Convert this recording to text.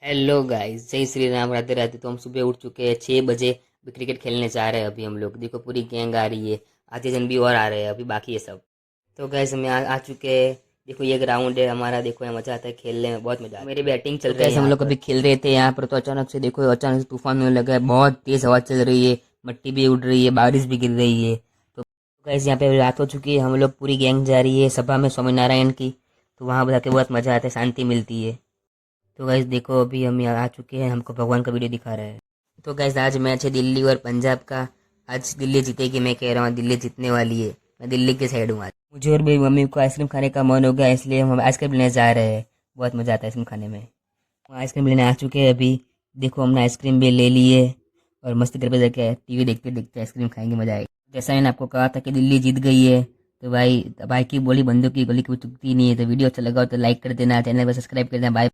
Hello guys, जय श्री राम, राधे राधे। तो हम सुबह उठ चुके हैं 6 बजे। अभी क्रिकेट खेलने जा रहे हैं। अभी हम लोग देखो, पूरी गैंग आ रही है। आधे जन भी और आ रहे हैं, अभी बाकी है सब। तो गाइस हम यहाँ आ चुके हैं। देखो ये ग्राउंड है हमारा। देखो यहाँ मजा आता है खेलने में, बहुत मजा आता है। मेरी बैटिंग चल रही है। हम लोग अभी खेल रहे थे यहाँ पर, तो अचानक से देखो, अचानक से तूफान होने लगा है। बहुत तेज हवा चल रही है, मट्टी भी उड़ रही है, बारिश भी गिर रही है। तो गाइस यहाँ पे रात हो चुकी है। हम लोग पूरी गैंग जा रही है सभा में स्वामीनारायण की। तो वहाँ जाके बहुत मजा आता है, शांति मिलती है। तो गैस देखो, अभी हम यहाँ आ चुके हैं। हमको भगवान का वीडियो दिखा रहा है। तो गैस आज मैच है दिल्ली और पंजाब का। आज दिल्ली जीतेगी, मैं कह रहा हूँ दिल्ली जीतने वाली है। मैं दिल्ली के साइड हूँ आज। मुझे और मेरी मम्मी को आइसक्रीम खाने का मन हो गया, इसलिए हम आइसक्रीम लेने जा रहे हैं। बहुत मज़ा आता है आइसक्रीम खाने में। हम आइसक्रीम लेने आ चुके हैं अभी। देखो हमने आइसक्रीम भी ले ली है। और मस्त घर पे जाके टीवी देखते देखते आइसक्रीम खाएंगे, मजा आएगा। जैसा मैंने आपको कहा था कि दिल्ली जीत गई है। तो भाई भाई की बोली बंदूक की गोली की चुकती नहीं है। तो वीडियो अच्छा लगा हो तो लाइक कर देना, चैनल पर सब्सक्राइब कर देना। बाय।